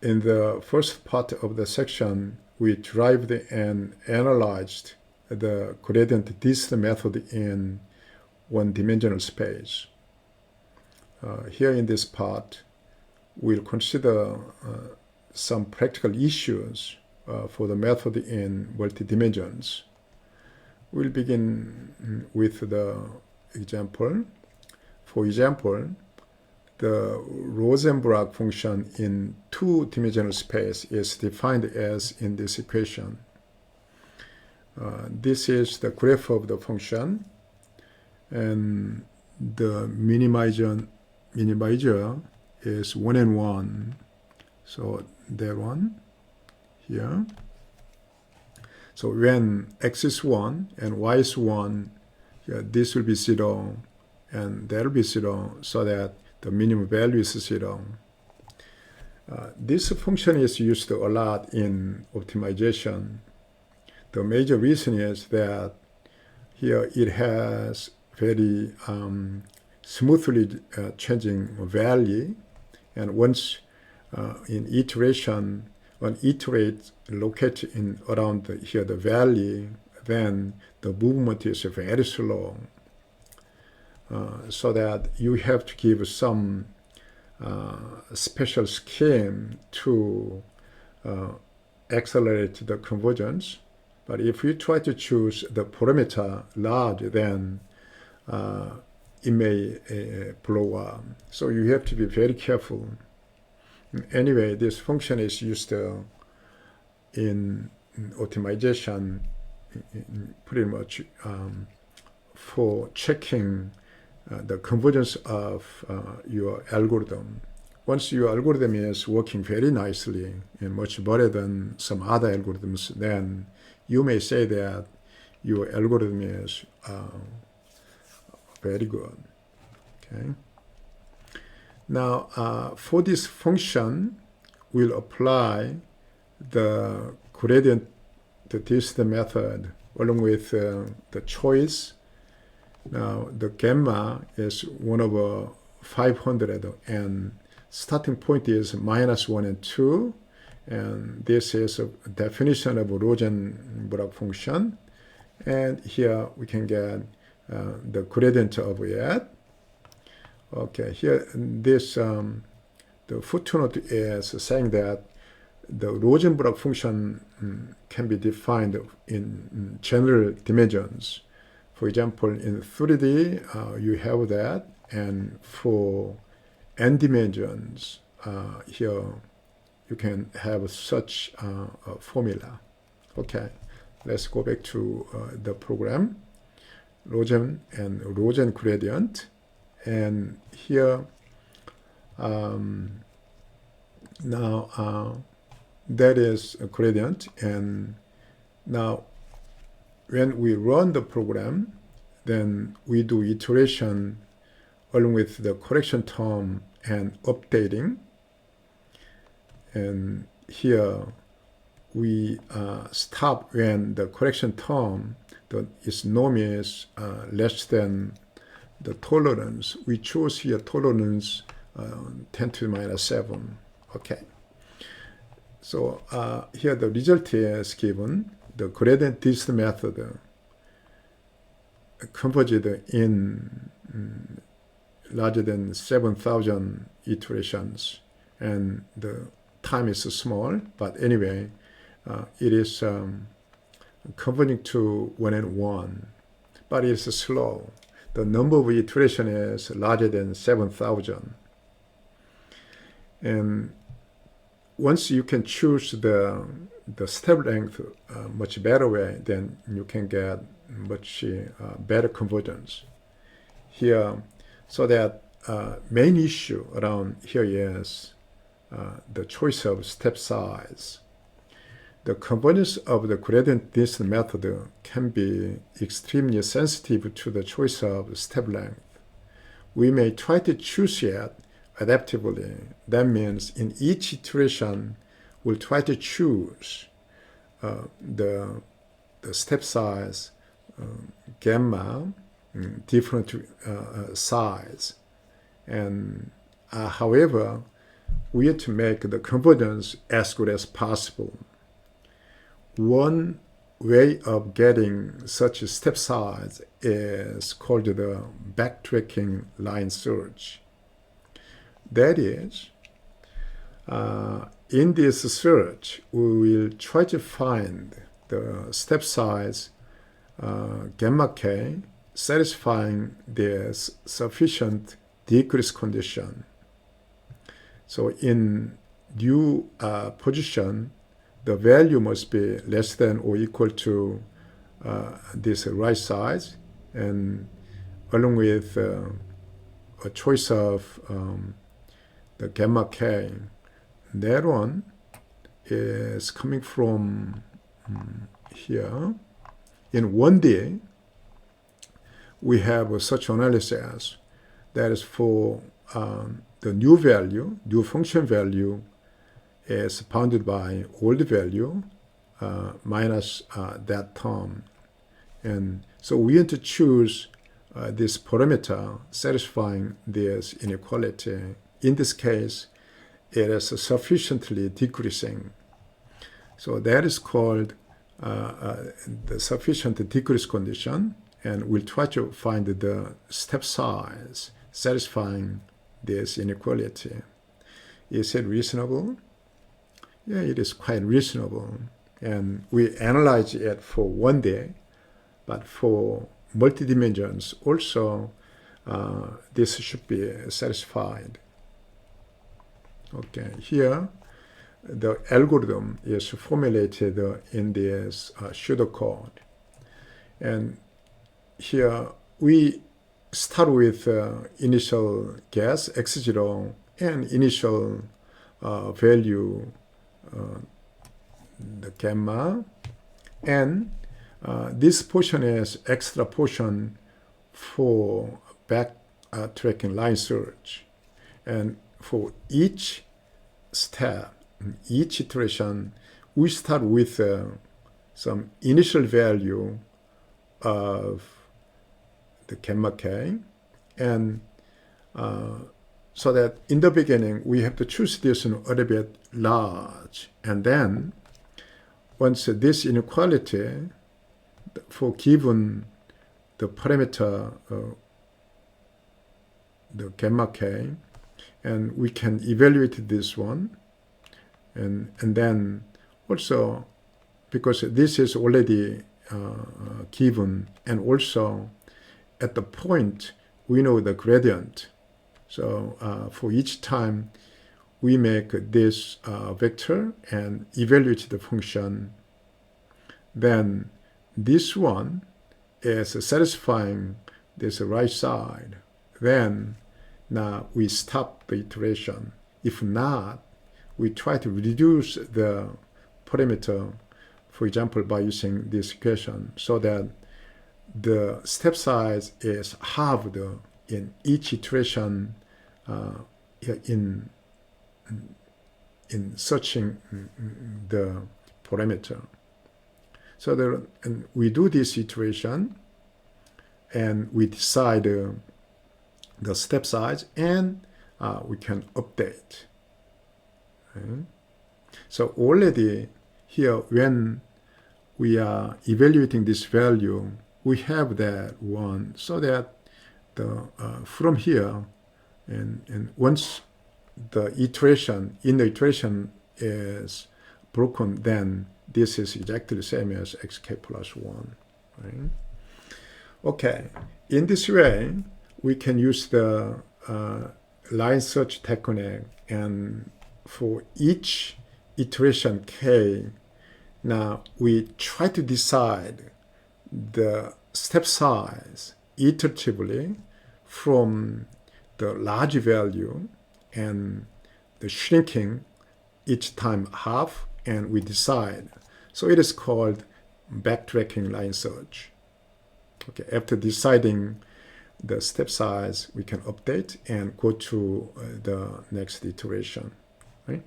in the first part of the section, we derived and analyzed the gradient descent method in one-dimensional space. Here in this part, we'll consider some practical issues for the method in multi-dimensions. We'll begin with the example. For example, the Rosenbrock function in two-dimensional space is defined as in this equation. This is the graph of the function, and the minimizer is 1 and 1. So that one here. So when x is 1 and y is 1, this will be 0 and that will be 0, so that the minimum value is 0. This function is used a lot in optimization. The major reason is that here it has very smoothly changing value, and once in iteration, when iterate locate in around here the value, then the movement is very slow. So that you have to give some special scheme to accelerate the convergence. But if you try to choose the parameter large, then it may blow up. So you have to be very careful. Anyway, this function is used in optimization pretty much for checking the convergence of your algorithm. Once your algorithm is working very nicely and much better than some other algorithms, then you may say that your algorithm is very good. Okay. Now, for this function, we'll apply the gradient descent method along with the choice. Now, the gamma is 1 over 500, and starting point is -1 and 2. And this is a definition of a Rosenbrock function. And here we can get the gradient of it. Okay, here this the footnote is saying that the Rosenbrock function can be defined in general dimensions. For example, in 3D, you have that, and for n dimensions, here you can have such a formula. Okay, let's go back to the program, Rosen and Rosen gradient. And here, now that is a gradient. And now when we run the program, then we do iteration along with the correction term and updating. And here we stop when the correction term, its norm is less than the tolerance. We choose here tolerance 10 to the minus 7. Okay. So here the result is given. The gradient descent method converged in larger than 7,000 iterations, and the time is small, but anyway, it is converging to 1 and 1, but it's slow. The number of iteration is larger than 7,000. And once you can choose the step length much better way, then you can get much better convergence here. So that main issue around here is the choice of step size. The convergence of the gradient descent method can be extremely sensitive to the choice of step length. We may try to choose it adaptively. That means in each iteration, we'll try to choose the step size, gamma, different size. And however, we have to make the convergence as good as possible. One way of getting such a step size is called the backtracking line search. That is, in this search, we will try to find the step size gamma k satisfying this sufficient decrease condition. So in new position, the value must be less than or equal to this right size, and along with a choice of the gamma k. That one is coming from here. In 1D, we have such analysis that is for the new value, new function value is bounded by old value minus that term. And so we have to choose this parameter satisfying this inequality. In this case, it is sufficiently decreasing. So that is called the sufficient decrease condition, and we'll try to find the step size satisfying this inequality. Is it reasonable? Yeah, it is quite reasonable. And we analyze it for 1D, but for multi-dimensions also, this should be satisfied. Okay, here the algorithm is formulated in this pseudocode. And here we start with initial guess x0 and initial value the gamma, and this portion is extra portion for backtracking line search. And for each step, each iteration, we start with some initial value of the gamma k, and so that in the beginning we have to choose this a little bit large, and then once this inequality for given the parameter the gamma k, and we can evaluate this one, and then also because this is already given, and also at the point we know the gradient. So for each time we make this vector and evaluate the function, then this one is satisfying this right side. Then now we stop the iteration. If not, we try to reduce the parameter, for example, by using this equation, so that the step size is halved in each iteration in searching the parameter. So and we do this iteration, and we decide the step size, and we can update. Okay. So already here, when we are evaluating this value, we have that one, so that the from here, and once the iteration is broken, then this is exactly the same as xk plus 1. Right? Okay, in this way, we can use the line search technique, and for each iteration k, now we try to decide the step size iteratively from the large value, and the shrinking each time half, and we decide. So it is called backtracking line search. Okay, after deciding the step size, we can update and go to the next iteration. Right?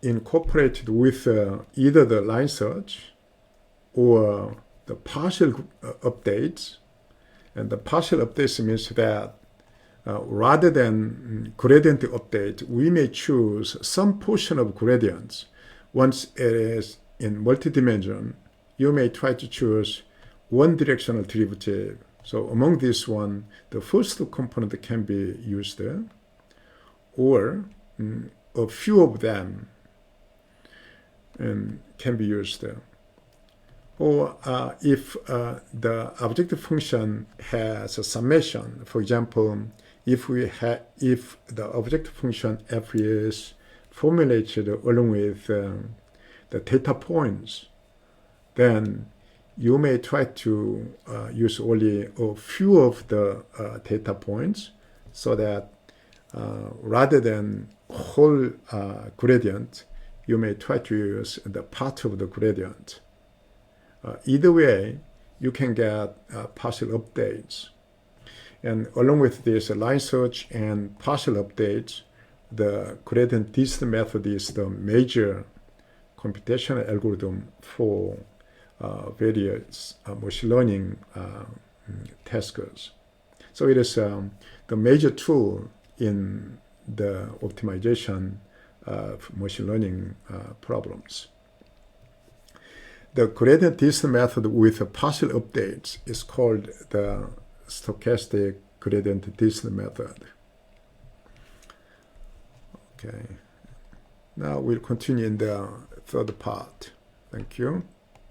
Incorporated with either the line search or the partial updates. And the partial updates means that rather than gradient update, we may choose some portion of gradients. Once it is in multi-dimension, you may try to choose one directional derivative. So among this one, the first component can be used, or a few of them can be used. Or if the objective function has a summation, for example, if the objective function f is formulated along with the data points, then you may try to use only a few of the data points, so that rather than whole gradient, you may try to use the part of the gradient. Either way, you can get partial updates. And along with this line search and partial updates, the gradient descent method is the major computational algorithm for various machine learning tasks. So it is the major tool in the optimization of machine learning problems. The gradient descent method with partial updates is called the stochastic gradient descent method. Okay. Now we'll continue in the third part. Thank you.